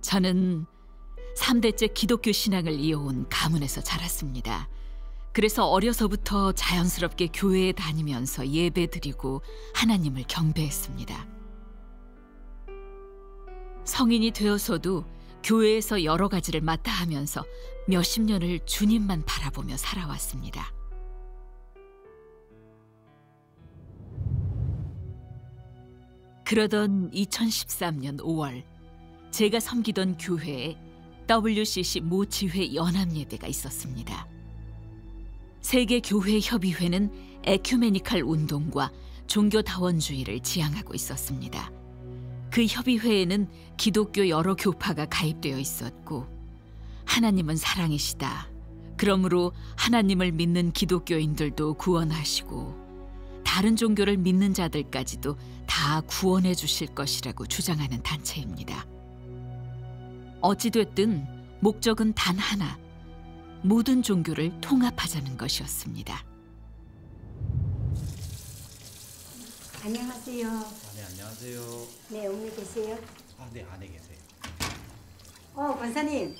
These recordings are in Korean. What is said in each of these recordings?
저는 3대째 기독교 신앙을 이어온 가문에서 자랐습니다. 그래서 어려서부터 자연스럽게 교회에 다니면서 예배드리고 하나님을 경배했습니다. 성인이 되어서도 교회에서 여러 가지를 맡아 하면서 몇십 년을 주님만 바라보며 살아왔습니다. 그러던 2013년 5월 제가 섬기던 교회에 WCC 모지회 연합예배가 있었습니다. 세계교회협의회는 에큐메니칼 운동과 종교다원주의를 지향하고 있었습니다. 그 협의회에는 기독교 여러 교파가 가입되어 있었고, 하나님은 사랑이시다. 그러므로 하나님을 믿는 기독교인들도 구원하시고 다른 종교를 믿는 자들까지도 다 구원해 주실 것이라고 주장하는 단체입니다. 어찌됐든 목적은 단 하나, 모든 종교를 통합하자는 것이었습니다. 안녕하세요. 네, 안녕하세요. 네, 어머니 계세요? 네, 안에 계세요. 권사님.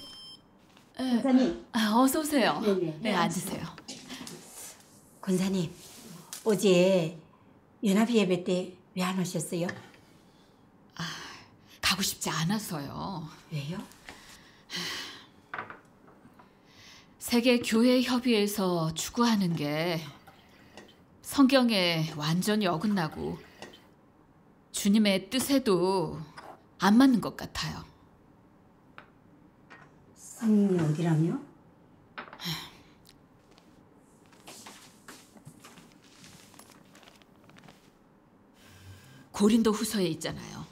권사님. 어서 오세요. 네네. 네, 앉으세요. 권사님, 어제 연합예배 때 왜 안 오셨어요? 가고 싶지 않아서요. 왜요? 세계교회협의회에서 추구하는 게 성경에 완전히 어긋나고 주님의 뜻에도 안 맞는 것 같아요. 성경이 어디라며? 고린도 후서에 있잖아요.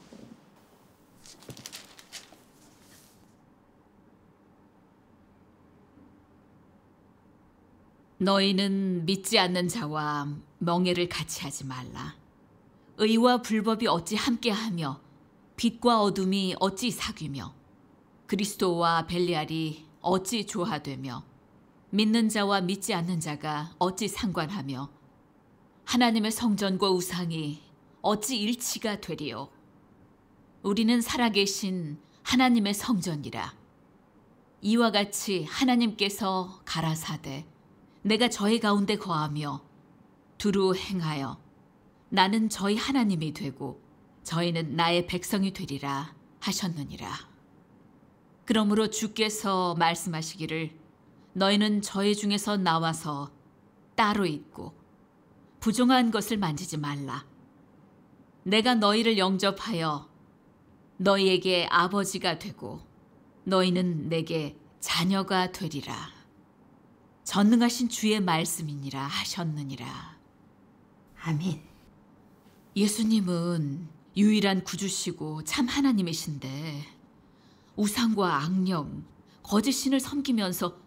너희는 믿지 않는 자와 멍에를 같이 하지 말라. 의와 불법이 어찌 함께하며 빛과 어둠이 어찌 사귀며 그리스도와 벨리알이 어찌 조화되며 믿는 자와 믿지 않는 자가 어찌 상관하며 하나님의 성전과 우상이 어찌 일치가 되리요. 우리는 살아계신 하나님의 성전이라. 이와 같이 하나님께서 가라사대 내가 저희 가운데 거하며 두루 행하여 나는 저희 하나님이 되고 저희는 나의 백성이 되리라 하셨느니라. 그러므로 주께서 말씀하시기를 너희는 저희 중에서 나와서 따로 있고 부정한 것을 만지지 말라. 내가 너희를 영접하여 너희에게 아버지가 되고 너희는 내게 자녀가 되리라. 전능하신 주의 말씀이니라 하셨느니라. 아멘. 예수님은 유일한 구주시고 참 하나님이신데 우상과 악령, 거짓 신을 섬기면서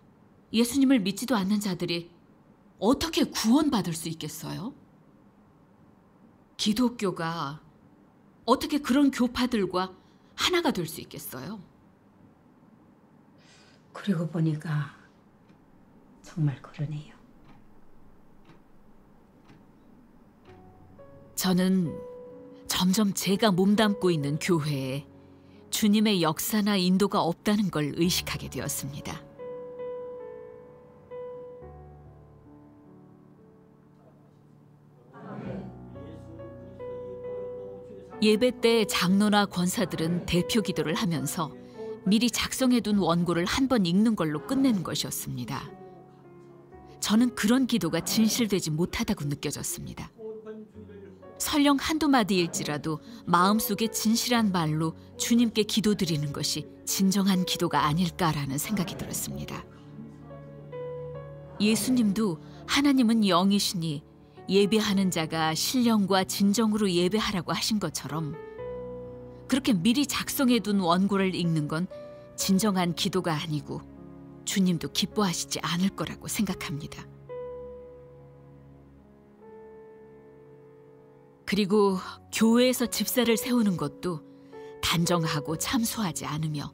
예수님을 믿지도 않는 자들이 어떻게 구원받을 수 있겠어요? 기독교가 어떻게 그런 교파들과 하나가 될 수 있겠어요? 그리고 보니까 정말 그러네요. 저는 점점 제가 몸담고 있는 교회에 주님의 역사나 인도가 없다는 걸 의식하게 되었습니다. 예배 때 장로나 권사들은 대표 기도를 하면서 미리 작성해둔 원고를 한 번 읽는 걸로 끝내는 것이었습니다. 저는 그런 기도가 진실되지 못하다고 느껴졌습니다. 설령 한두 마디일지라도 마음속에 진실한 말로 주님께 기도드리는 것이 진정한 기도가 아닐까라는 생각이 들었습니다. 예수님도 하나님은 영이시니 예배하는 자가 신령과 진정으로 예배하라고 하신 것처럼 그렇게 미리 작성해둔 원고를 읽는 건 진정한 기도가 아니고 주님도 기뻐하시지 않을 거라고 생각합니다. 그리고 교회에서 집사를 세우는 것도 단정하고 참소하지 않으며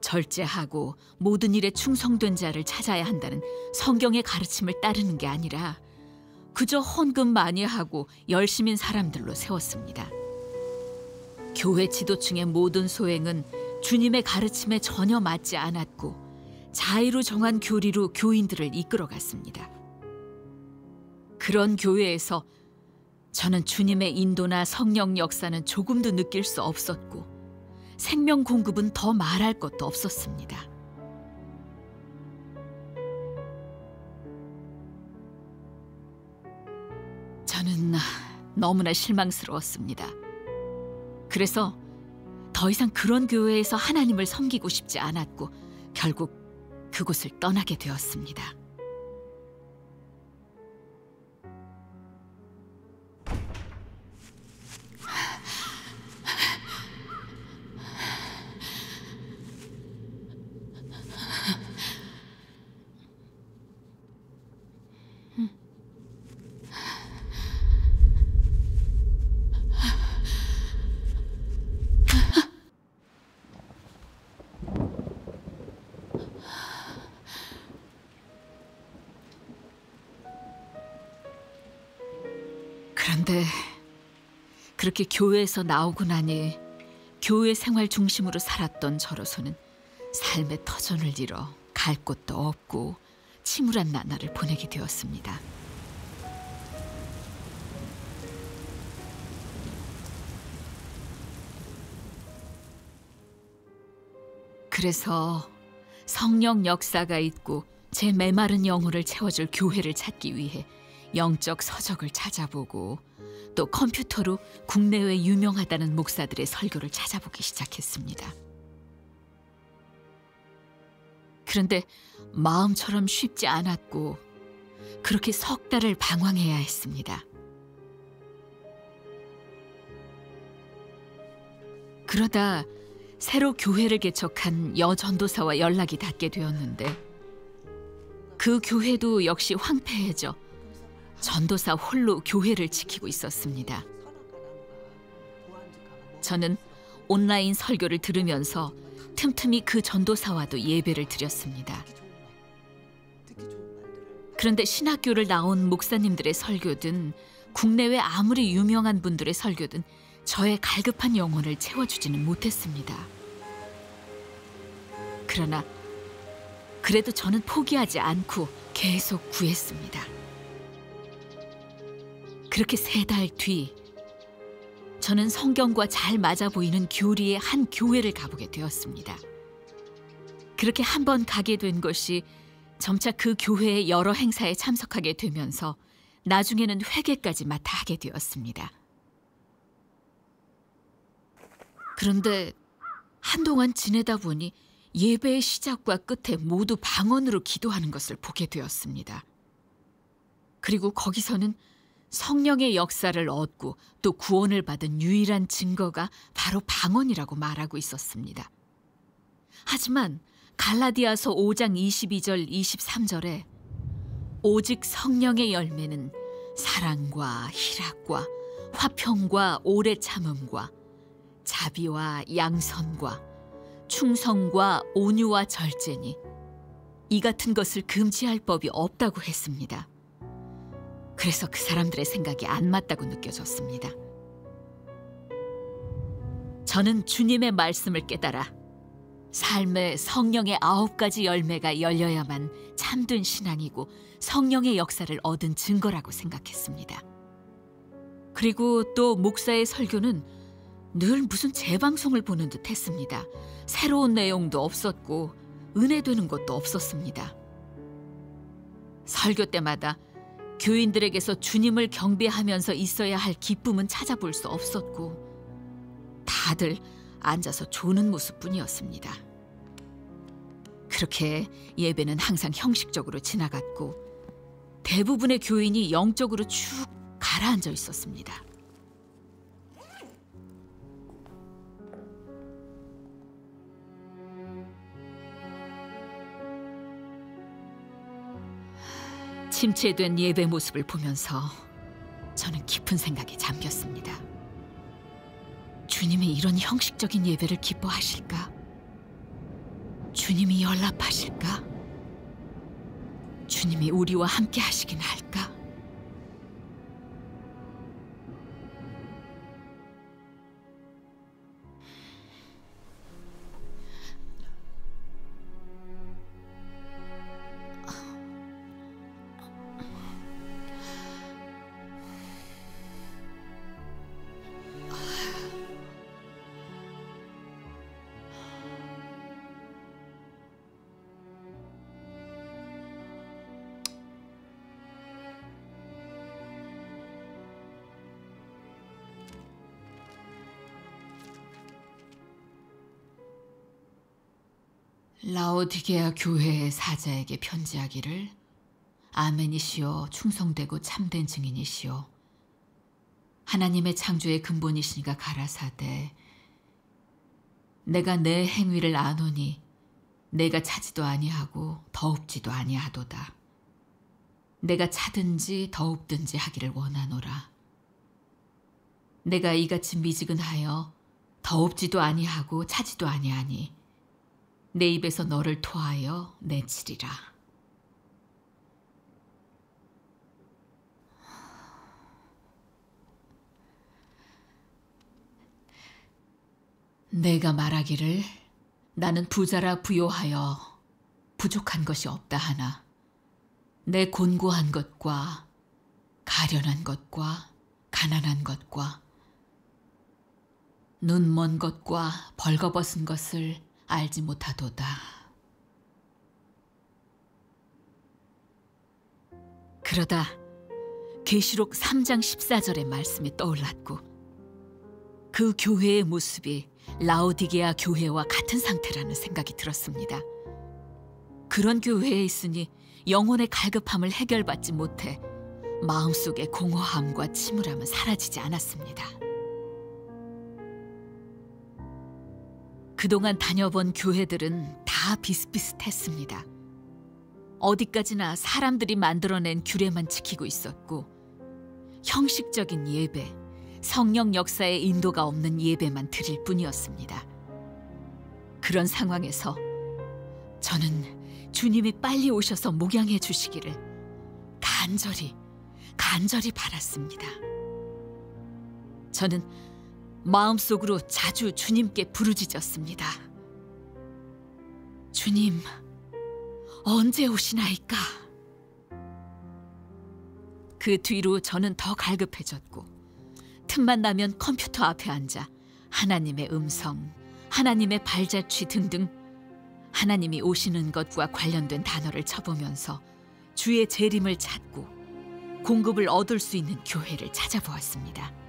절제하고 모든 일에 충성된 자를 찾아야 한다는 성경의 가르침을 따르는 게 아니라 그저 헌금 많이 하고 열심인 사람들로 세웠습니다. 교회 지도층의 모든 소행은 주님의 가르침에 전혀 맞지 않았고 자의로 정한 교리로 교인들을 이끌어갔습니다. 그런 교회에서 저는 주님의 인도나 성령 역사는 조금도 느낄 수 없었고 생명 공급은 더 말할 것도 없었습니다. 저는 너무나 실망스러웠습니다. 그래서 더 이상 그런 교회에서 하나님을 섬기고 싶지 않았고 결국 그곳을 떠나게 되었습니다. 그런데 그렇게 교회에서 나오고 나니 교회 생활 중심으로 살았던 저로서는 삶의 터전을 잃어 갈 곳도 없고 침울한 나날을 보내게 되었습니다. 그래서 성령 역사가 있고 제 메마른 영혼을 채워줄 교회를 찾기 위해 영적 서적을 찾아보고 또 컴퓨터로 국내외 유명하다는 목사들의 설교를 찾아보기 시작했습니다. 그런데 마음처럼 쉽지 않았고 그렇게 석 달을 방황해야 했습니다. 그러다 새로 교회를 개척한 여전도사와 연락이 닿게 되었는데 그 교회도 역시 황폐해져 전도사 홀로 교회를 지키고 있었습니다. 저는 온라인 설교를 들으면서 틈틈이 그 전도사와도 예배를 드렸습니다. 그런데 신학교를 나온 목사님들의 설교든 국내외 아무리 유명한 분들의 설교든 저의 갈급한 영혼을 채워주지는 못했습니다. 그러나 그래도 저는 포기하지 않고 계속 구했습니다. 그렇게 3달 뒤 저는 성경과 잘 맞아 보이는 교리의 한 교회를 가보게 되었습니다. 그렇게 한 번 가게 된 것이 점차 그 교회의 여러 행사에 참석하게 되면서 나중에는 회계까지 맡아 하게 되었습니다. 그런데 한동안 지내다 보니 예배의 시작과 끝에 모두 방언으로 기도하는 것을 보게 되었습니다. 그리고 거기서는 성령의 역사를 얻고 또 구원을 받은 유일한 증거가 바로 방언이라고 말하고 있었습니다. 하지만 갈라디아서 5장 22절 23절에 오직 성령의 열매는 사랑과 희락과 화평과 오래 참음과 자비와 양선과 충성과 온유와 절제니 이 같은 것을 금지할 법이 없다고 했습니다. 그래서 그 사람들의 생각이 안 맞다고 느껴졌습니다. 저는 주님의 말씀을 깨달아 삶의 성령의 9가지 열매가 열려야만 참된 신앙이고 성령의 역사를 얻은 증거라고 생각했습니다. 그리고 또 목사의 설교는 늘 무슨 재방송을 보는 듯 했습니다. 새로운 내용도 없었고 은혜되는 것도 없었습니다. 설교 때마다 교인들에게서 주님을 경배하면서 있어야 할 기쁨은 찾아볼 수 없었고 다들 앉아서 조는 모습뿐이었습니다. 그렇게 예배는 항상 형식적으로 지나갔고 대부분의 교인이 영적으로 쭉 가라앉아 있었습니다. 침체된 예배 모습을 보면서 저는 깊은 생각에 잠겼습니다. 주님이 이런 형식적인 예배를 기뻐하실까? 주님이 연락하실까? 주님이 우리와 함께 하시긴 할까? 라오디게아 교회의 사자에게 편지하기를 아멘이시여 충성되고 참된 증인이시여 하나님의 창조의 근본이시니가 가라사대 내가 내 행위를 아노니 내가 차지도 아니하고 더웁지도 아니하도다. 내가 차든지 더웁든지 하기를 원하노라. 내가 이같이 미지근하여 더웁지도 아니하고 차지도 아니하니 내 입에서 너를 토하여 내치리라. 내가 말하기를 나는 부자라 부요하여 부족한 것이 없다 하나 내 곤고한 것과 가련한 것과 가난한 것과 눈 먼 것과 벌거벗은 것을 알지 못하도다. 그러다 계시록 3장 14절의 말씀이 떠올랐고 그 교회의 모습이 라오디게아 교회와 같은 상태라는 생각이 들었습니다. 그런 교회에 있으니 영혼의 갈급함을 해결받지 못해 마음속의 공허함과 침울함은 사라지지 않았습니다. 그동안 다녀본 교회들은 다 비슷비슷했습니다. 어디까지나 사람들이 만들어낸 규례만 지키고 있었고 형식적인 예배, 성령 역사의 인도가 없는 예배만 드릴 뿐이었습니다. 그런 상황에서 저는 주님이 빨리 오셔서 목양해 주시기를 간절히 바랐습니다. 저는 마음속으로 자주 주님께 부르짖었습니다. 주님, 언제 오시나이까? 그 뒤로 저는 더 갈급해졌고 틈만 나면 컴퓨터 앞에 앉아 하나님의 음성, 하나님의 발자취 등등 하나님이 오시는 것과 관련된 단어를 쳐보면서 주의 재림을 찾고 공급을 얻을 수 있는 교회를 찾아보았습니다.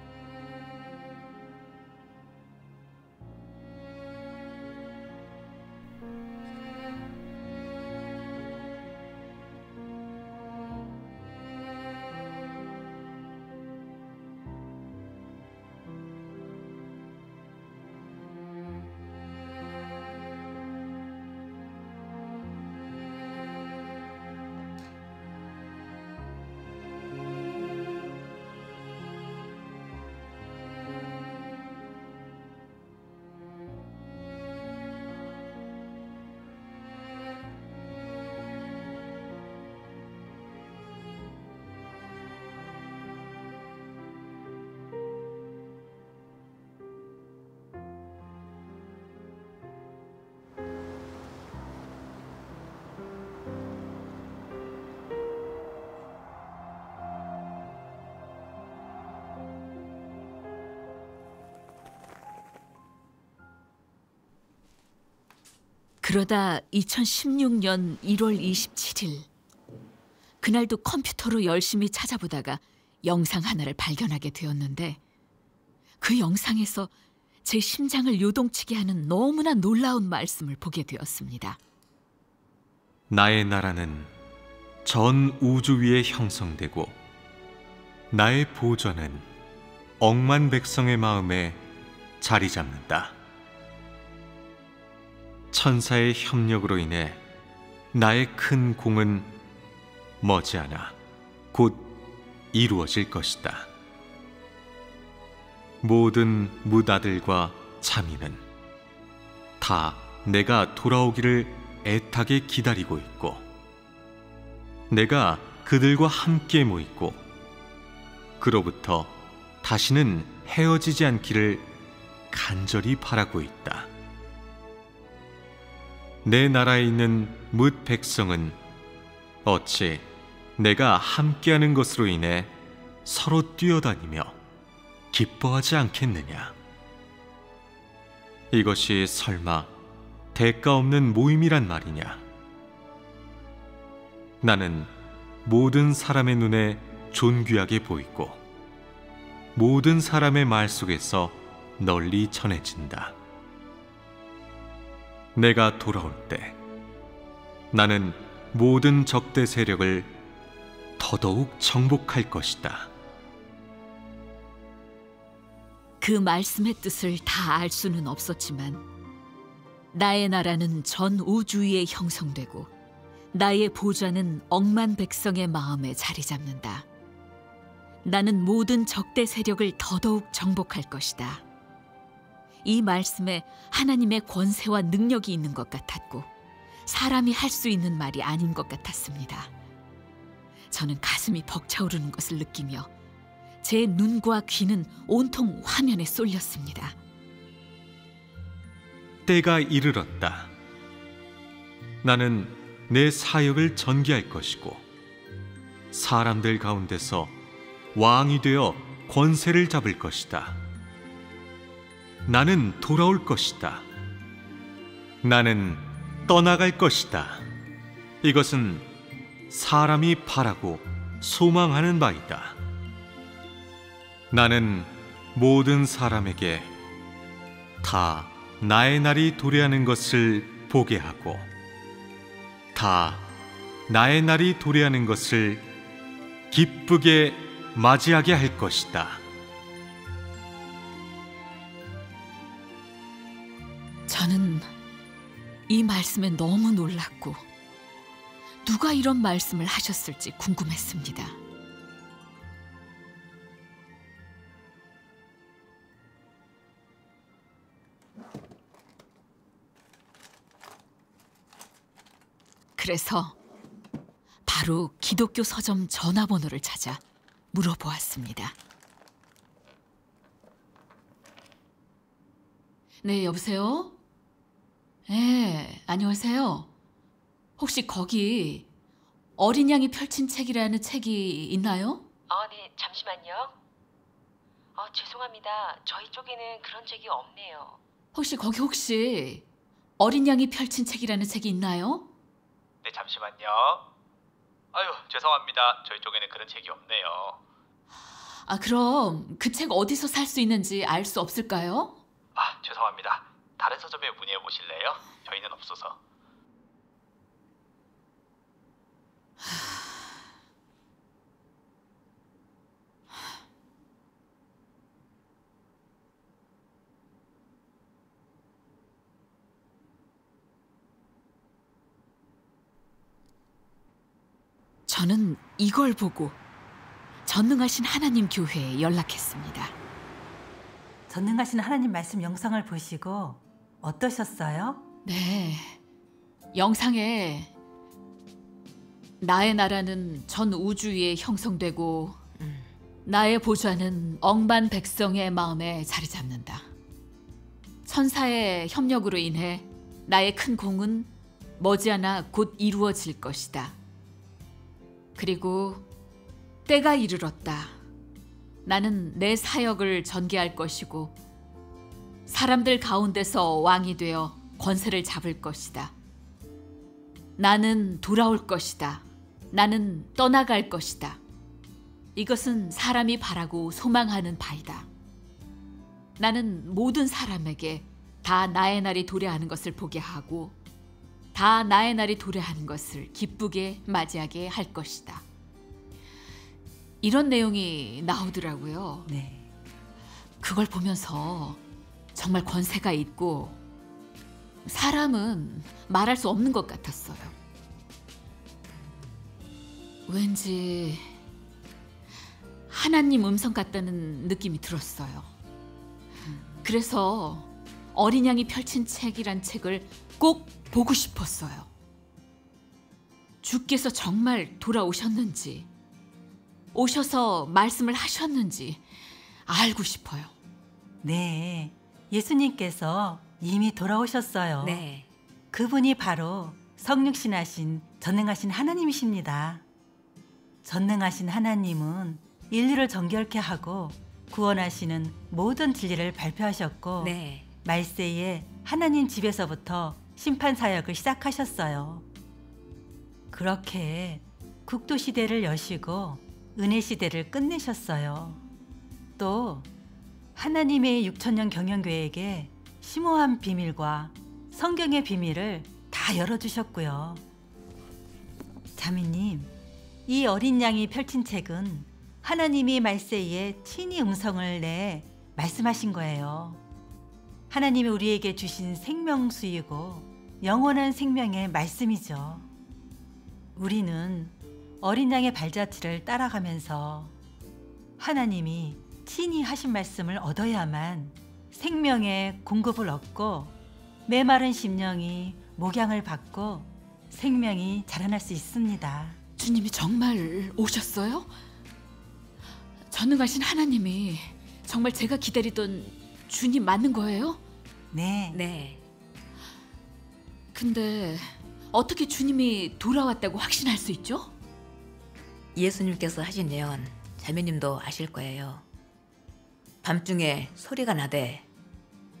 그러다 2016년 1월 27일 그날도 컴퓨터로 열심히 찾아보다가 영상 하나를 발견하게 되었는데 그 영상에서 제 심장을 요동치게 하는 너무나 놀라운 말씀을 보게 되었습니다. 나의 나라는 전 우주 위에 형성되고 나의 보좌는 억만 백성의 마음에 자리 잡는다. 천사의 협력으로 인해 나의 큰 공은 머지않아 곧 이루어질 것이다. 모든 뭇아들과 자민은 다 내가 돌아오기를 애타게 기다리고 있고 내가 그들과 함께 모이고 그로부터 다시는 헤어지지 않기를 간절히 바라고 있다. 내 나라에 있는 뭇 백성은 어찌 내가 함께하는 것으로 인해 서로 뛰어다니며 기뻐하지 않겠느냐? 이것이 설마 대가 없는 모임이란 말이냐? 나는 모든 사람의 눈에 존귀하게 보이고 모든 사람의 말 속에서 널리 전해진다. 내가 돌아올 때 나는 모든 적대 세력을 더더욱 정복할 것이다. 그 말씀의 뜻을 다 알 수는 없었지만 나의 나라는 전 우주위에 형성되고 나의 보좌는 억만 백성의 마음에 자리 잡는다. 나는 모든 적대 세력을 더더욱 정복할 것이다. 이 말씀에 하나님의 권세와 능력이 있는 것 같았고 사람이 할 수 있는 말이 아닌 것 같았습니다. 저는 가슴이 벅차오르는 것을 느끼며 제 눈과 귀는 온통 화면에 쏠렸습니다. 때가 이르렀다. 나는 내 사역을 전개할 것이고 사람들 가운데서 왕이 되어 권세를 잡을 것이다. 나는 돌아올 것이다. 나는 떠나갈 것이다. 이것은 사람이 바라고 소망하는 바이다. 나는 모든 사람에게 다 나의 날이 도래하는 것을 보게 하고 다 나의 날이 도래하는 것을 기쁘게 맞이하게 할 것이다. 저는 이 말씀에 너무 놀랐고 누가 이런 말씀을 하셨을지 궁금했습니다. 그래서 바로 기독교 서점 전화번호를 찾아 물어보았습니다. 네, 여보세요? 네, 안녕하세요. 혹시 거기 어린 양이 펼친 책이라는 책이 있나요? 네, 잠시만요. 죄송합니다. 저희 쪽에는 그런 책이 없네요. 혹시 어린 양이 펼친 책이라는 책이 있나요? 네, 잠시만요. 아유, 죄송합니다. 저희 쪽에는 그런 책이 없네요. 그럼 그 책 어디서 살 수 있는지 알 수 없을까요? 죄송합니다. 다른 서점에 문의해 보실래요? 저희는 없어서. 저는 이걸 보고 전능하신 하나님 교회에 연락했습니다. 전능하신 하나님 말씀 영상을 보시고 어떠셨어요? 네, 영상에 나의 나라는 전 우주 위에 형성되고 나의 보좌는 억만 백성의 마음에 자리 잡는다. 천사의 협력으로 인해 나의 큰 공은 머지않아 곧 이루어질 것이다. 그리고 때가 이르렀다. 나는 내 사역을 전개할 것이고 사람들 가운데서 왕이 되어 권세를 잡을 것이다. 나는 돌아올 것이다. 나는 떠나갈 것이다. 이것은 사람이 바라고 소망하는 바이다. 나는 모든 사람에게 다 나의 날이 도래하는 것을 보게 하고 다 나의 날이 도래하는 것을 기쁘게 맞이하게 할 것이다. 이런 내용이 나오더라고요. 네. 그걸 보면서 정말 권세가 있고 사람은 말할 수 없는 것 같았어요. 왠지 하나님 음성 같다는 느낌이 들었어요. 그래서 어린 양이 펼친 책이란 책을 꼭 보고 싶었어요. 주께서 정말 돌아오셨는지, 오셔서 말씀을 하셨는지 알고 싶어요. 네, 예수님께서 이미 돌아오셨어요. 네. 그분이 바로 성육신하신 전능하신 하나님이십니다. 전능하신 하나님은 인류를 정결케 하고 구원하시는 모든 진리를 발표하셨고 네. 말세에 하나님 집에서부터 심판 사역을 시작하셨어요. 그렇게 국도 시대를 여시고 은혜 시대를 끝내셨어요. 또 하나님의 6천년 경영교회에게 심오한 비밀과 성경의 비밀을 다 열어주셨고요. 자매님, 이 어린 양이 펼친 책은 하나님이 말세에 친히 음성을 내 말씀하신 거예요. 하나님이 우리에게 주신 생명수이고 영원한 생명의 말씀이죠. 우리는 어린 양의 발자취를 따라가면서 하나님이 친히 하신 말씀을 얻어야만 생명의 공급을 얻고 메마른 심령이 목양을 받고 생명이 자라날 수 있습니다. 주님이 정말 오셨어요? 전능하신 하나님이 정말 제가 기다리던 주님 맞는 거예요? 네. 네. 근데 어떻게 주님이 돌아왔다고 확신할 수 있죠? 예수님께서 하신 예언 자매님도 아실 거예요. 밤중에 소리가 나되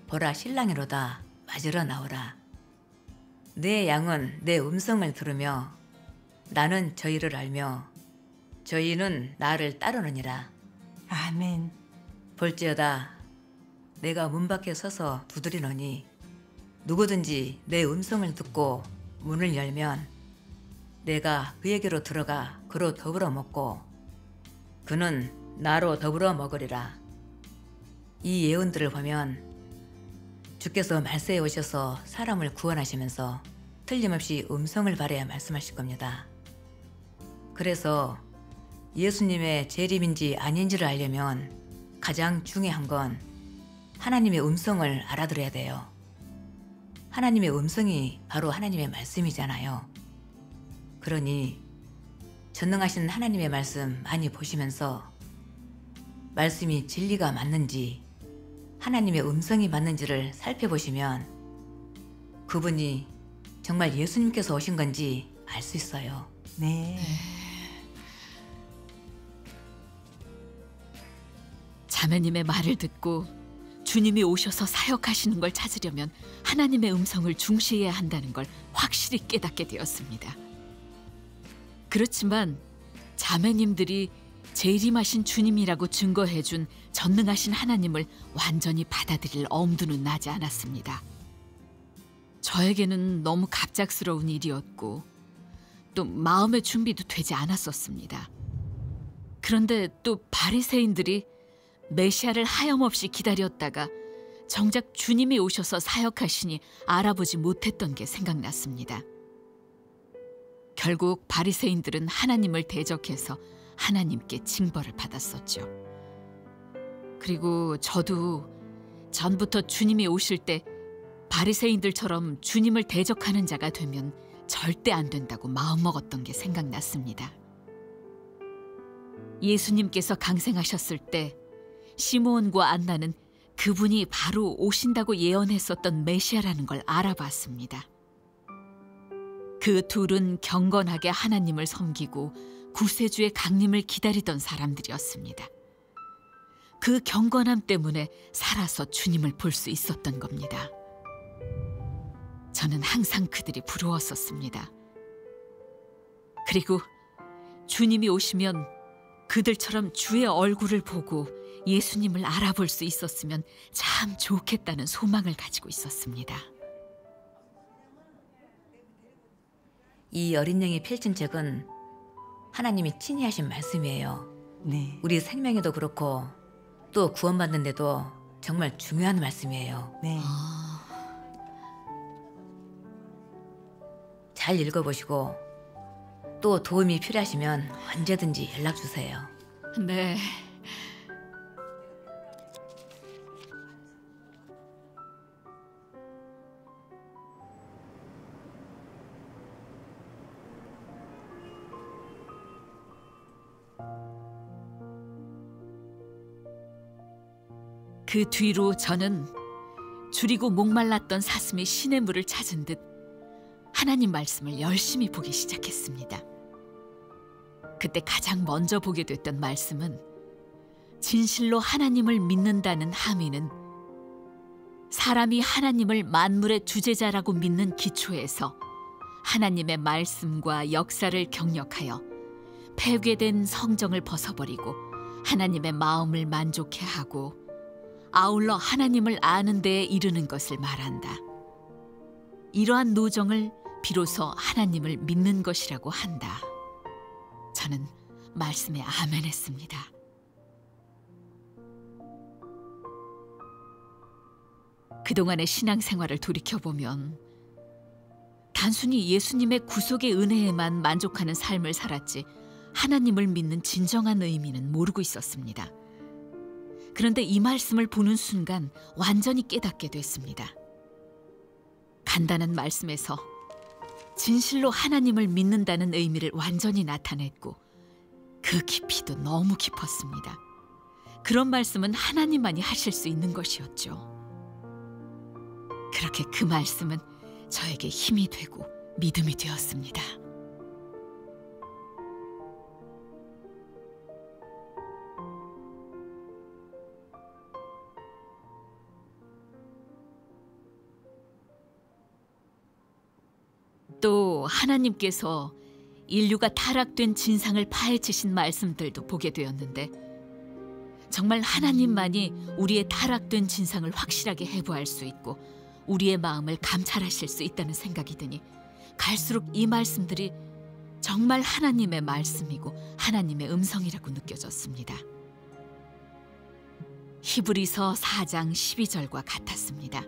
보라 신랑이로다 맞으러 나오라. 내 양은 내 음성을 들으며 나는 저희를 알며 저희는 나를 따르느니라. 아멘. 볼지어다 내가 문 밖에 서서 두드리노니 누구든지 내 음성을 듣고 문을 열면 내가 그에게로 들어가 그로 더불어 먹고 그는 나로 더불어 먹으리라. 이 예언들을 보면 주께서 말세에 오셔서 사람을 구원하시면서 틀림없이 음성을 발해야 말씀하실 겁니다. 그래서 예수님의 재림인지 아닌지를 알려면 가장 중요한 건 하나님의 음성을 알아들어야 돼요. 하나님의 음성이 바로 하나님의 말씀이잖아요. 그러니 전능하신 하나님의 말씀 많이 보시면서 말씀이 진리가 맞는지 하나님의 음성이 맞는지를 살펴보시면 그분이 정말 예수님께서 오신 건지 알 수 있어요. 네. 자매님의 말을 듣고 주님이 오셔서 사역하시는 걸 찾으려면 하나님의 음성을 중시해야 한다는 걸 확실히 깨닫게 되었습니다. 그렇지만 자매님들이 재림하신 주님이라고 증거해준 전능하신 하나님을 완전히 받아들일 엄두는 나지 않았습니다. 저에게는 너무 갑작스러운 일이었고 또 마음의 준비도 되지 않았었습니다. 그런데 또 바리새인들이 메시아를 하염없이 기다렸다가 정작 주님이 오셔서 사역하시니 알아보지 못했던 게 생각났습니다. 결국 바리새인들은 하나님을 대적해서 하나님께 징벌을 받았었죠. 그리고 저도 전부터 주님이 오실 때 바리새인들처럼 주님을 대적하는 자가 되면 절대 안 된다고 마음먹었던 게 생각났습니다. 예수님께서 강생하셨을 때 시므온과 안나는 그분이 바로 오신다고 예언했었던 메시아라는 걸 알아봤습니다. 그 둘은 경건하게 하나님을 섬기고 구세주의 강림을 기다리던 사람들이었습니다. 그 경건함 때문에 살아서 주님을 볼 수 있었던 겁니다. 저는 항상 그들이 부러웠었습니다. 그리고 주님이 오시면 그들처럼 주의 얼굴을 보고 예수님을 알아볼 수 있었으면 참 좋겠다는 소망을 가지고 있었습니다. 이 어린 양이 펼친 책은 하나님이 친히 하신 말씀이에요. 네. 우리 생명에도 그렇고 또 구원받는데도 정말 중요한 말씀이에요. 네. 잘 읽어보시고 또 도움이 필요하시면 언제든지 연락 주세요. 네. 그 뒤로 저는 줄이고 목말랐던 사슴이 시냇물을 찾은 듯 하나님 말씀을 열심히 보기 시작했습니다. 그때 가장 먼저 보게 됐던 말씀은 진실로 하나님을 믿는다는 함의는 사람이 하나님을 만물의 주재자라고 믿는 기초에서 하나님의 말씀과 역사를 경력하여 폐괴된 성정을 벗어버리고 하나님의 마음을 만족해 하고 아울러 하나님을 아는 데에 이르는 것을 말한다. 이러한 노정을 비로소 하나님을 믿는 것이라고 한다. 저는 말씀에 아멘했습니다. 그동안의 신앙생활을 돌이켜보면 단순히 예수님의 구속의 은혜에만 만족하는 삶을 살았지 하나님을 믿는 진정한 의미는 모르고 있었습니다. 그런데 이 말씀을 보는 순간 완전히 깨닫게 됐습니다. 간단한 말씀에서 진실로 하나님을 믿는다는 의미를 완전히 나타냈고 그 깊이도 너무 깊었습니다. 그런 말씀은 하나님만이 하실 수 있는 것이었죠. 그렇게 그 말씀은 저에게 힘이 되고 믿음이 되었습니다. 또 하나님께서 인류가 타락된 진상을 파헤치신 말씀들도 보게 되었는데 정말 하나님만이 우리의 타락된 진상을 확실하게 해부할 수 있고 우리의 마음을 감찰하실 수 있다는 생각이 드니 갈수록 이 말씀들이 정말 하나님의 말씀이고 하나님의 음성이라고 느껴졌습니다. 히브리서 4장 12절과 같았습니다.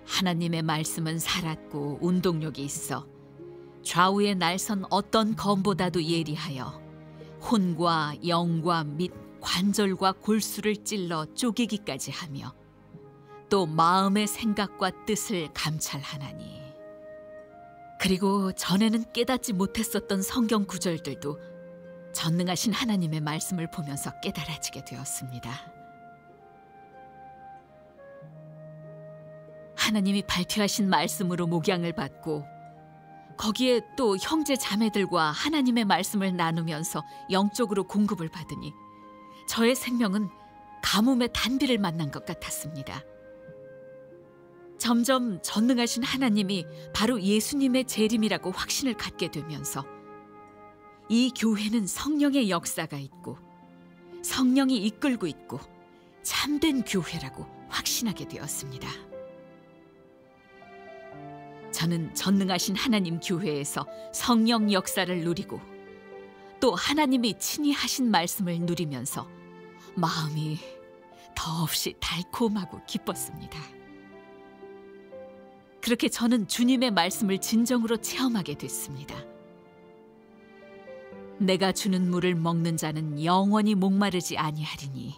하나님의 말씀은 살았고 운동력이 있어 좌우에 날선 어떤 검보다도 예리하여 혼과 영과 및 관절과 골수를 찔러 쪼개기까지 하며 또 마음의 생각과 뜻을 감찰하나니. 그리고 전에는 깨닫지 못했었던 성경 구절들도 전능하신 하나님의 말씀을 보면서 깨달아지게 되었습니다. 하나님이 발표하신 말씀으로 목양을 받고 거기에 또 형제 자매들과 하나님의 말씀을 나누면서 영적으로 공급을 받으니 저의 생명은 가뭄의 단비를 만난 것 같았습니다. 점점 전능하신 하나님이 바로 예수님의 재림이라고 확신을 갖게 되면서 이 교회는 성령의 역사가 있고 성령이 이끌고 있고 참된 교회라고 확신하게 되었습니다. 저는 전능하신 하나님 교회에서 성령 역사를 누리고 또 하나님이 친히 하신 말씀을 누리면서 마음이 더없이 달콤하고 기뻤습니다. 그렇게 저는 주님의 말씀을 진정으로 체험하게 됐습니다. 내가 주는 물을 먹는 자는 영원히 목마르지 아니하리니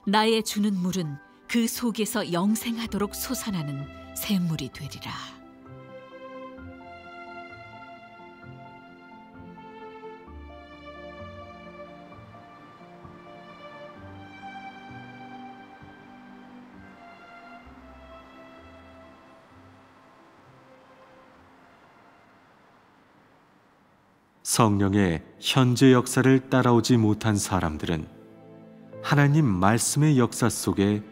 나의 주는 물은 그 속에서 영생하도록 솟아나는 샘물이 되리라. 성령의 현재 역사를 따라오지 못한 사람들은 하나님 말씀의 역사 속에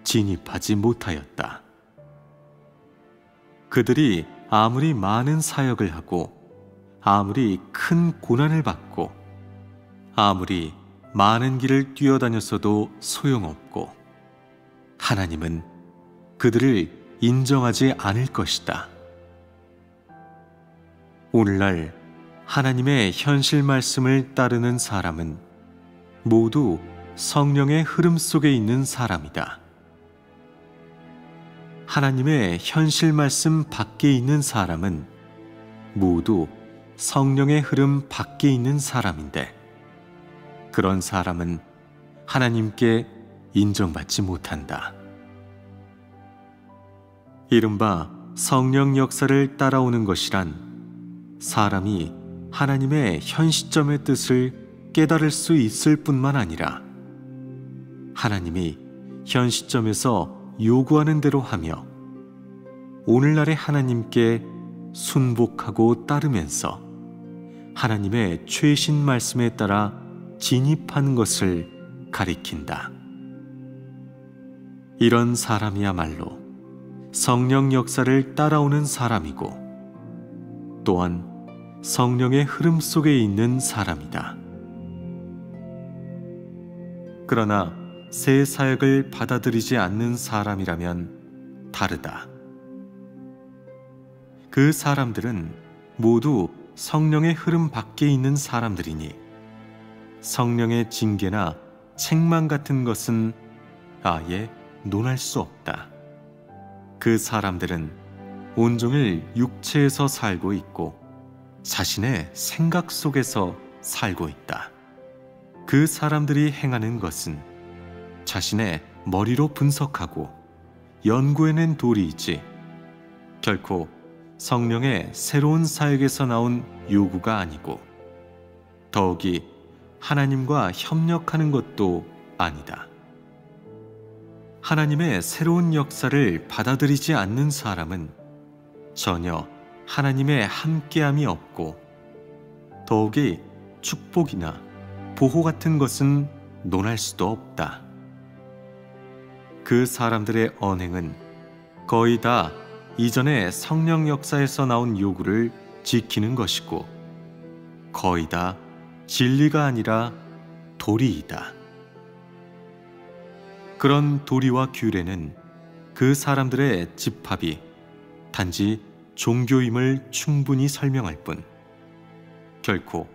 진입하지 못하였다. 그들이 아무리 많은 사역을 하고 아무리 큰 고난을 받고 아무리 많은 길을 뛰어다녔어도 소용없고 하나님은 그들을 인정하지 않을 것이다. 오늘날 하나님의 현실 말씀을 따르는 사람은 모두 성령의 흐름 속에 있는 사람이다. 하나님의 현실 말씀 밖에 있는 사람은 모두 성령의 흐름 밖에 있는 사람인데 그런 사람은 하나님께 인정받지 못한다. 이른바 성령 역사를 따라오는 것이란 사람이 하나님의 현 시점의 뜻을 깨달을 수 있을 뿐만 아니라 하나님이 현 시점에서 요구하는 대로 하며 오늘날의 하나님께 순복하고 따르면서 하나님의 최신 말씀에 따라 진입하는 것을 가리킨다. 이런 사람이야말로 성령 역사를 따라오는 사람이고 또한 성령의 흐름 속에 있는 사람이다. 그러나 새 사역을 받아들이지 않는 사람이라면 다르다. 그 사람들은 모두 성령의 흐름 밖에 있는 사람들이니 성령의 징계나 책망 같은 것은 아예 논할 수 없다. 그 사람들은 온종일 육체에서 살고 있고 자신의 생각 속에서 살고 있다. 그 사람들이 행하는 것은 자신의 머리로 분석하고 연구해낸 도리이지 결코 성령의 새로운 사역에서 나온 요구가 아니고 더욱이 하나님과 협력하는 것도 아니다. 하나님의 새로운 역사를 받아들이지 않는 사람은 전혀 하나님의 함께함이 없고 더욱이 축복이나 보호 같은 것은 논할 수도 없다. 그 사람들의 언행은 거의 다 이전의 성령 역사에서 나온 요구를 지키는 것이고 거의 다 진리가 아니라 도리이다. 그런 도리와 규례는 그 사람들의 집합이 단지 종교임을 충분히 설명할 뿐 결코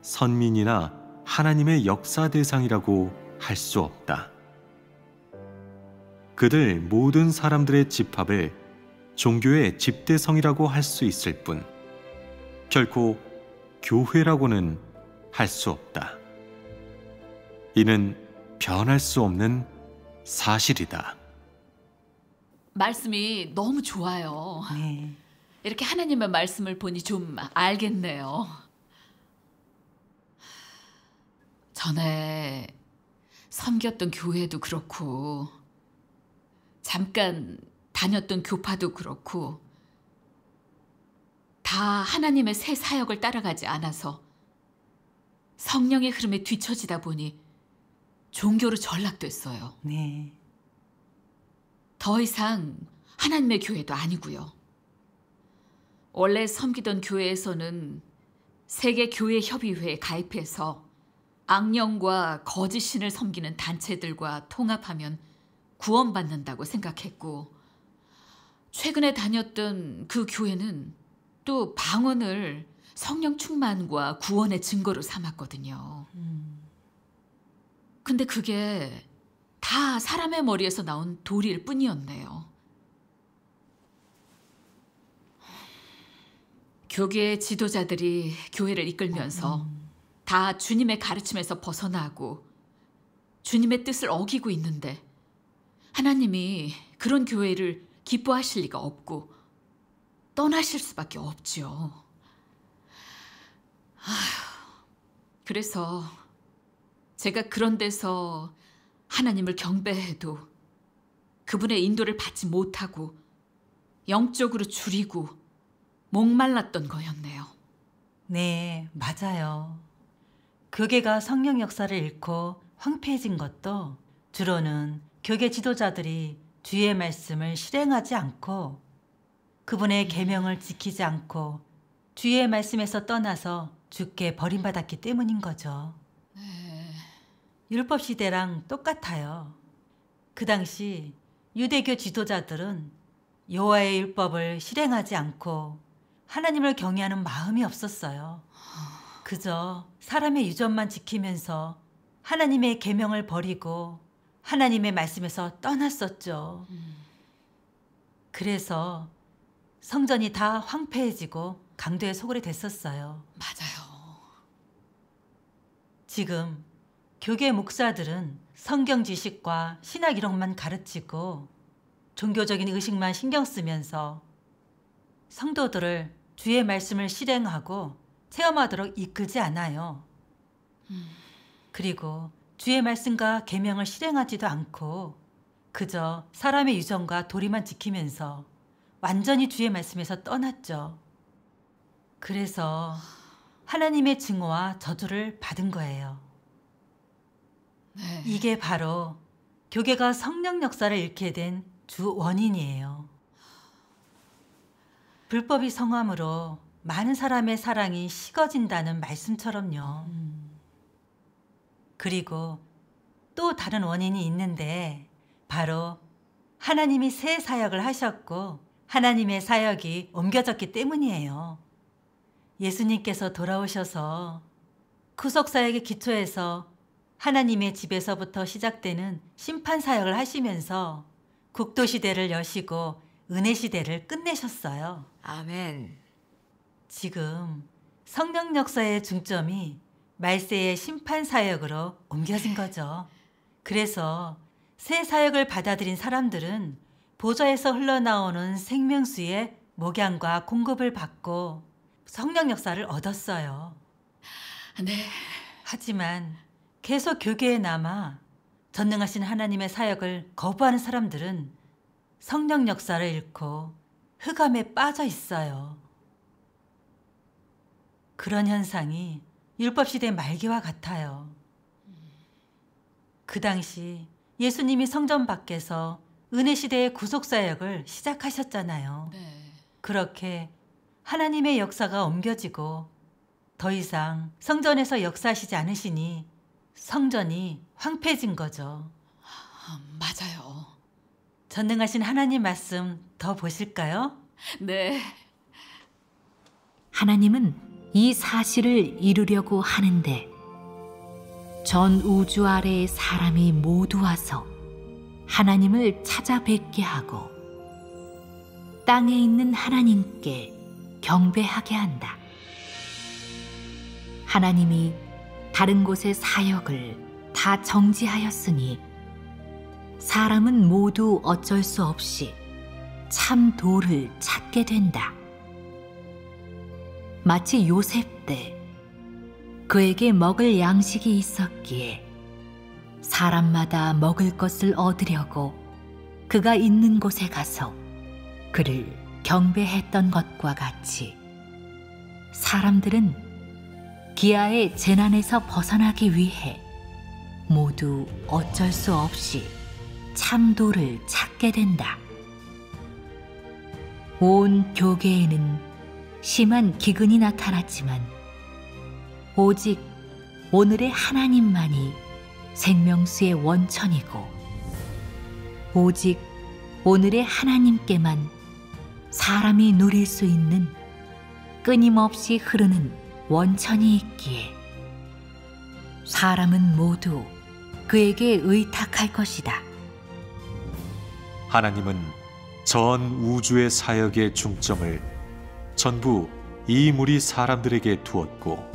선민이나 하나님의 역사 대상이라고 할 수 없다. 그들 모든 사람들의 집합을 종교의 집대성이라고 할 수 있을 뿐 결코 교회라고는 할 수 없다. 이는 변할 수 없는 사실이다. 말씀이 너무 좋아요. 네. 이렇게 하나님의 말씀을 보니 좀 알겠네요. 전에 섬겼던 교회도 그렇고 잠깐 다녔던 교파도 그렇고 다 하나님의 새 사역을 따라가지 않아서 성령의 흐름에 뒤처지다 보니 종교로 전락됐어요. 네. 더 이상 하나님의 교회도 아니고요. 원래 섬기던 교회에서는 세계교회협의회에 가입해서 악령과 거짓 신을 섬기는 단체들과 통합하면 구원받는다고 생각했고 최근에 다녔던 그 교회는 또 방언을 성령 충만과 구원의 증거로 삼았거든요. 근데 그게 다 사람의 머리에서 나온 도리일 뿐이었네요. 교계의 지도자들이 교회를 이끌면서 다 주님의 가르침에서 벗어나고 주님의 뜻을 어기고 있는데 하나님이 그런 교회를 기뻐하실 리가 없고 떠나실 수밖에 없지요. 그래서 제가 그런 데서 하나님을 경배해도 그분의 인도를 받지 못하고 영적으로 줄이고 목말랐던 거였네요. 네, 맞아요. 교계가 성령 역사를 잃고 황폐해진 것도 주로는 교계 지도자들이 주의 말씀을 실행하지 않고 그분의 계명을 지키지 않고 주의 말씀에서 떠나서 주께 버림받았기 때문인 거죠. 율법 시대랑 똑같아요. 그 당시 유대교 지도자들은 여호와의 율법을 실행하지 않고 하나님을 경외하는 마음이 없었어요. 그저 사람의 유전만 지키면서 하나님의 계명을 버리고 하나님의 말씀에서 떠났었죠. 그래서 성전이 다 황폐해지고 강도의 소굴이 됐었어요. 맞아요. 지금 교계 목사들은 성경 지식과 신학 이론만 가르치고 종교적인 의식만 신경 쓰면서 성도들을 주의 말씀을 실행하고 체험하도록 이끌지 않아요. 그리고 주의 말씀과 계명을 실행하지도 않고 그저 사람의 유전과 도리만 지키면서 완전히 주의 말씀에서 떠났죠. 그래서 하나님의 증오와 저주를 받은 거예요. 네. 이게 바로 교계가 성령 역사를 잃게 된 주 원인이에요. 불법이 성함으로 많은 사람의 사랑이 식어진다는 말씀처럼요. 그리고 또 다른 원인이 있는데 바로 하나님이 새 사역을 하셨고 하나님의 사역이 옮겨졌기 때문이에요. 예수님께서 돌아오셔서 구속사역의 기초에서 하나님의 집에서부터 시작되는 심판사역을 하시면서 국도시대를 여시고 은혜시대를 끝내셨어요. 아멘. 지금 성령 역사의 중점이 말세의 심판사역으로 옮겨진 거죠. 그래서 새 사역을 받아들인 사람들은 보좌에서 흘러나오는 생명수의 목양과 공급을 받고 성령 역사를 얻었어요. 네. 하지만 계속 교계에 남아 전능하신 하나님의 사역을 거부하는 사람들은 성령 역사를 잃고 흑암에 빠져 있어요. 그런 현상이 율법시대 말기와 같아요. 그 당시 예수님이 성전 밖에서 은혜시대의 구속사역을 시작하셨잖아요. 네. 그렇게 하나님의 역사가 옮겨지고 더 이상 성전에서 역사하시지 않으시니 성전이 황폐해진 거죠. 맞아요. 전능하신 하나님 말씀 더 보실까요? 네. 하나님은 이 사실을 이루려고 하는데 전 우주 아래의 사람이 모두 와서 하나님을 찾아뵙게 하고 땅에 있는 하나님께 경배하게 한다. 하나님이 다른 곳의 사역을 다 정지하였으니 사람은 모두 어쩔 수 없이 참 도를 찾게 된다. 마치 요셉 때 그에게 먹을 양식이 있었기에 사람마다 먹을 것을 얻으려고 그가 있는 곳에 가서 그를 경배했던 것과 같이 사람들은 기아의 재난에서 벗어나기 위해 모두 어쩔 수 없이 참도를 찾게 된다. 온 교계에는 심한 기근이 나타났지만 오직 오늘의 하나님만이 생명수의 원천이고 오직 오늘의 하나님께만 사람이 누릴 수 있는 끊임없이 흐르는 원천이 있기에 사람은 모두 그에게 의탁할 것이다. 하나님은 전 우주의 사역의 중점을 전부 이 무리 사람들에게 두었고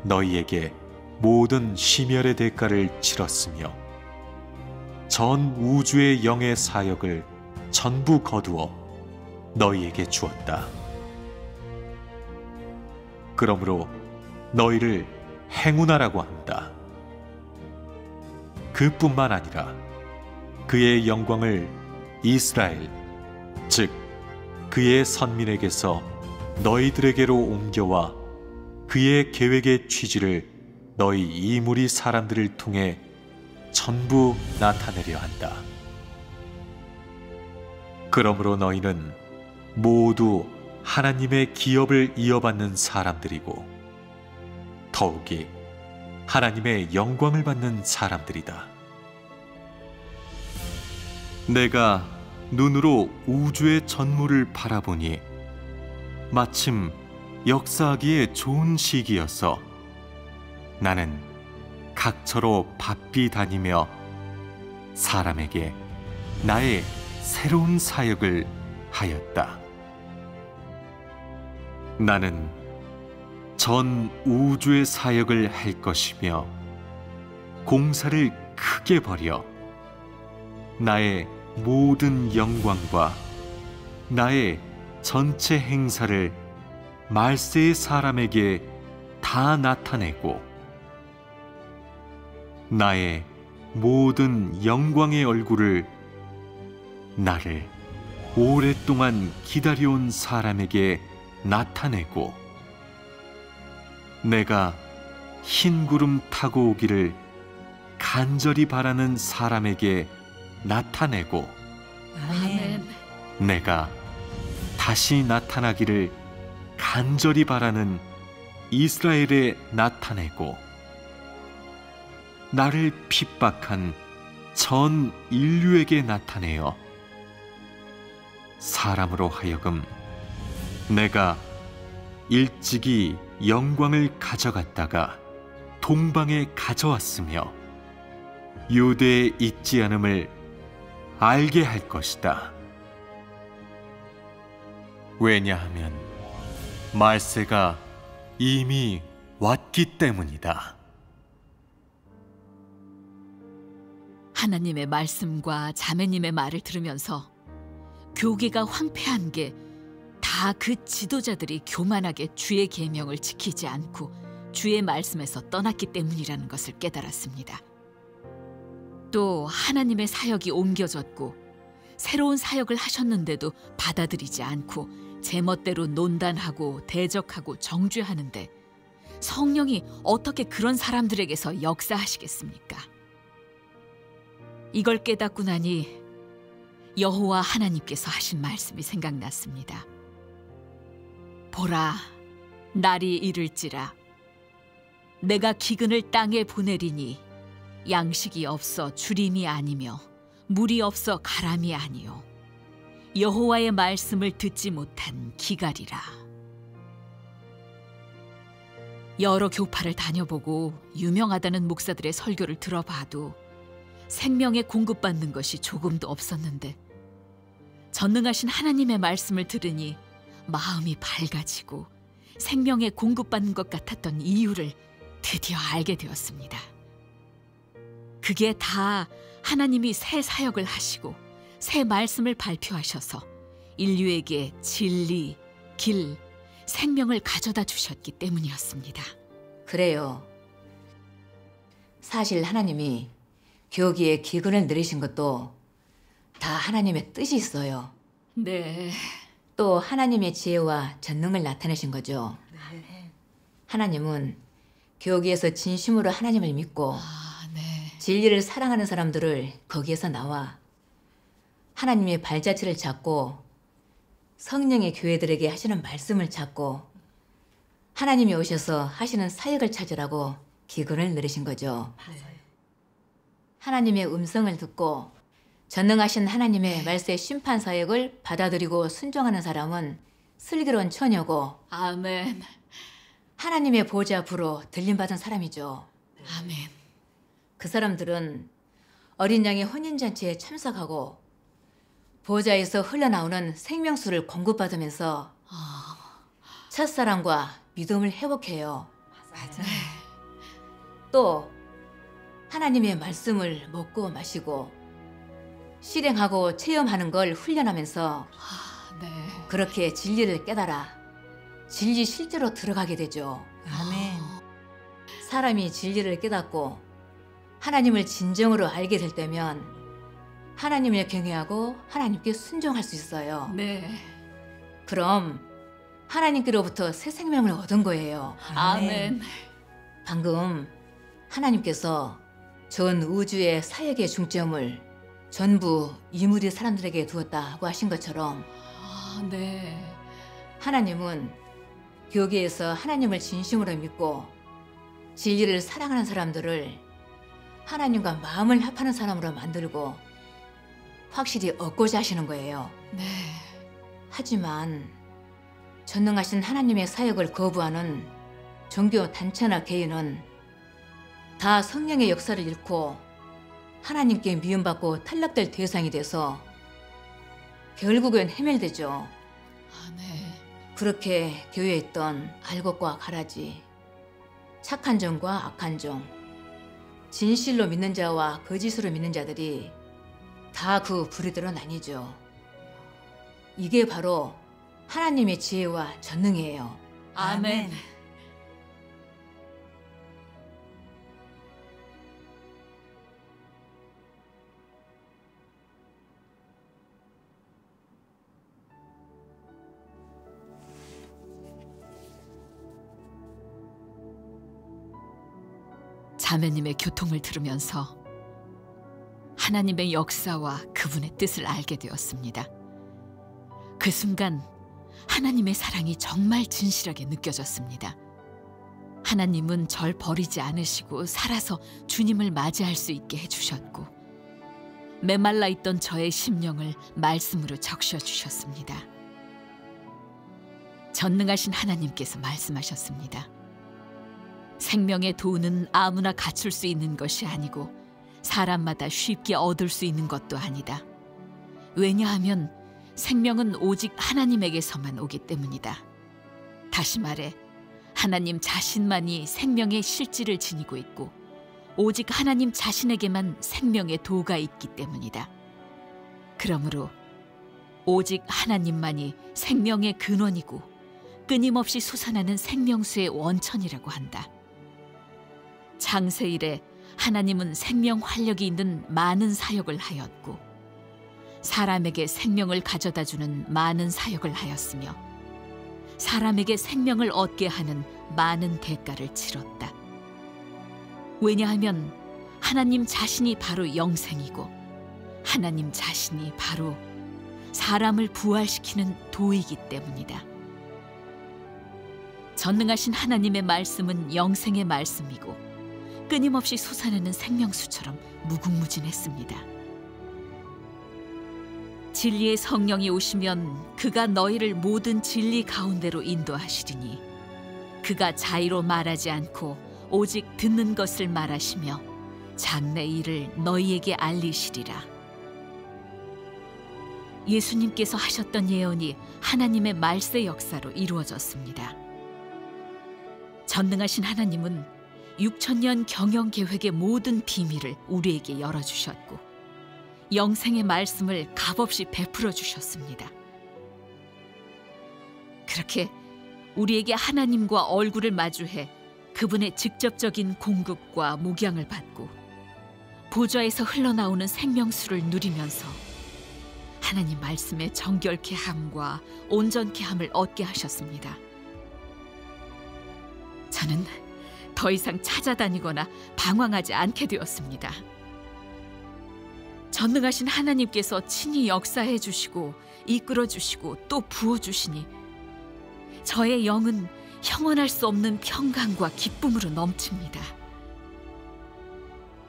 너희에게 모든 심혈의 대가를 치렀으며 전 우주의 영의 사역을 전부 거두어 너희에게 주었다. 그러므로 너희를 행운하라고 한다. 그뿐만 아니라 그의 영광을 이스라엘, 즉 그의 선민에게서 너희들에게로 옮겨와 그의 계획의 취지를 너희 이 무리 사람들을 통해 전부 나타내려 한다. 그러므로 너희는 모두 하나님의 기업을 이어받는 사람들이고 더욱이 하나님의 영광을 받는 사람들이다. 내가 눈으로 우주의 전무를 바라보니 마침 역사하기에 좋은 시기여서 나는 각처로 바삐 다니며 사람에게 나의 새로운 사역을 하였다. 나는 전 우주의 사역을 할 것이며 공사를 크게 벌여 나의 모든 영광과 나의 전체 행사를 말세의 사람에게 다 나타내고 나의 모든 영광의 얼굴을 나를 오랫동안 기다려온 사람에게 나타내고 내가 흰 구름 타고 오기를 간절히 바라는 사람에게 나타내고 아멘. 내가 다시 나타나기를 간절히 바라는 이스라엘에 나타내고 나를 핍박한 전 인류에게 나타내어 사람으로 하여금 내가 일찍이 영광을 가져갔다가 동방에 가져왔으며 유대에 있지 않음을 알게 할 것이다. 왜냐하면 말세가 이미 왔기 때문이다. 하나님의 말씀과 자매님의 말을 들으면서 교계가 황폐한 게 다 그 지도자들이 교만하게 주의 계명을 지키지 않고 주의 말씀에서 떠났기 때문이라는 것을 깨달았습니다. 또 하나님의 사역이 옮겨졌고 새로운 사역을 하셨는데도 받아들이지 않고 제멋대로 논단하고 대적하고 정죄하는데 성령이 어떻게 그런 사람들에게서 역사하시겠습니까? 이걸 깨닫고 나니 여호와 하나님께서 하신 말씀이 생각났습니다. 보라, 날이 이를지라 내가 기근을 땅에 보내리니 양식이 없어 주림이 아니며 물이 없어 가람이 아니요 여호와의 말씀을 듣지 못한 기갈이라. 여러 교파를 다녀보고 유명하다는 목사들의 설교를 들어봐도 생명에 공급받는 것이 조금도 없었는데 전능하신 하나님의 말씀을 들으니 마음이 밝아지고 생명에 공급받는 것 같았던 이유를 드디어 알게 되었습니다. 그게 다 하나님이 새 사역을 하시고 새 말씀을 발표하셔서 인류에게 진리, 길, 생명을 가져다 주셨기 때문이었습니다. 그래요. 사실 하나님이 교기에 기근을 내리신 것도 다 하나님의 뜻이 있어요. 네. 또 하나님의 지혜와 전능을 나타내신 거죠. 하나님은 교기에서 진심으로 하나님을 믿고 진리를 사랑하는 사람들을 거기에서 나와 하나님의 발자취를 잡고 성령의 교회들에게 하시는 말씀을 잡고 하나님이 오셔서 하시는 사역을 찾으라고 기근을 내리신 거죠. 하나님의 음성을 듣고 전능하신 하나님의 말세 심판 사역을 받아들이고 순종하는 사람은 슬기로운 처녀고 아멘. 하나님의 보좌 앞으로 들림받은 사람이죠. 아멘. 그 사람들은 어린 양의 혼인잔치에 참석하고 보좌에서 흘러나오는 생명수를 공급받으면서 첫사랑과 믿음을 회복해요. 맞아요. 또 하나님의 말씀을 먹고 마시고 실행하고 체험하는 걸 훈련하면서 네. 그렇게 진리를 깨달아 진리 실제로 들어가게 되죠. 아멘. 사람이 진리를 깨닫고 하나님을 진정으로 알게 될 때면 하나님을 경외하고 하나님께 순종할 수 있어요. 네. 그럼 하나님께로부터 새 생명을 얻은 거예요. 아멘. 방금 하나님께서 전 우주의 사역의 중점을 전부 이무리 사람들에게 두었다고 하신 것처럼 네. 하나님은 교계에서 하나님을 진심으로 믿고 진리를 사랑하는 사람들을 하나님과 마음을 합하는 사람으로 만들고 확실히 얻고자 하시는 거예요. 네. 하지만 전능하신 하나님의 사역을 거부하는 종교 단체나 개인은 다 성령의 역사를 잃고 하나님께 미움받고 탈락될 대상이 돼서 결국엔 해멸되죠. 네. 그렇게 교회에 있던 알곡과 가라지, 착한 종과 악한 종, 진실로 믿는 자와 거짓으로 믿는 자들이 다 그 부류대로 나뉘죠. 이게 바로 하나님의 지혜와 전능이에요. 아멘. 자매님의 교통을 들으면서 하나님의 역사와 그분의 뜻을 알게 되었습니다. 그 순간 하나님의 사랑이 정말 진실하게 느껴졌습니다. 하나님은 절 버리지 않으시고 살아서 주님을 맞이할 수 있게 해주셨고 메말라 있던 저의 심령을 말씀으로 적셔주셨습니다. 전능하신 하나님께서 말씀하셨습니다. 생명의 도는 아무나 갖출 수 있는 것이 아니고 사람마다 쉽게 얻을 수 있는 것도 아니다. 왜냐하면 생명은 오직 하나님에게서만 오기 때문이다. 다시 말해 하나님 자신만이 생명의 실질을 지니고 있고 오직 하나님 자신에게만 생명의 도가 있기 때문이다. 그러므로 오직 하나님만이 생명의 근원이고 끊임없이 솟아나는 생명수의 원천이라고 한다. 창세 이래 하나님은 생명 활력이 있는 많은 사역을 하였고 사람에게 생명을 가져다주는 많은 사역을 하였으며 사람에게 생명을 얻게 하는 많은 대가를 치렀다. 왜냐하면 하나님 자신이 바로 영생이고 하나님 자신이 바로 사람을 부활시키는 도이기 때문이다. 전능하신 하나님의 말씀은 영생의 말씀이고 끊임없이 솟아나는 생명수처럼 무궁무진했습니다. 진리의 성령이 오시면 그가 너희를 모든 진리 가운데로 인도하시리니 그가 자의로 말하지 않고 오직 듣는 것을 말하시며 장래 일을 너희에게 알리시리라. 예수님께서 하셨던 예언이 하나님의 말세 역사로 이루어졌습니다. 전능하신 하나님은 6,000년 경영 계획의 모든 비밀을 우리에게 열어주셨고 영생의 말씀을 값없이 베풀어 주셨습니다. 그렇게 우리에게 하나님과 얼굴을 마주해 그분의 직접적인 공급과 목양을 받고 보좌에서 흘러나오는 생명수를 누리면서 하나님 말씀의 정결케 함과 온전케 함을 얻게 하셨습니다. 저는 더 이상 찾아다니거나 방황하지 않게 되었습니다. 전능하신 하나님께서 친히 역사해 주시고 이끌어 주시고 또 부어 주시니 저의 영은 형언할 수 없는 평강과 기쁨으로 넘칩니다.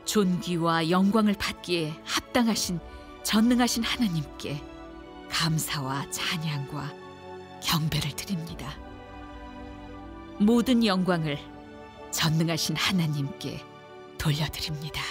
존귀와 영광을 받기에 합당하신 전능하신 하나님께 감사와 찬양과 경배를 드립니다. 모든 영광을 전능하신 하나님께 돌려드립니다.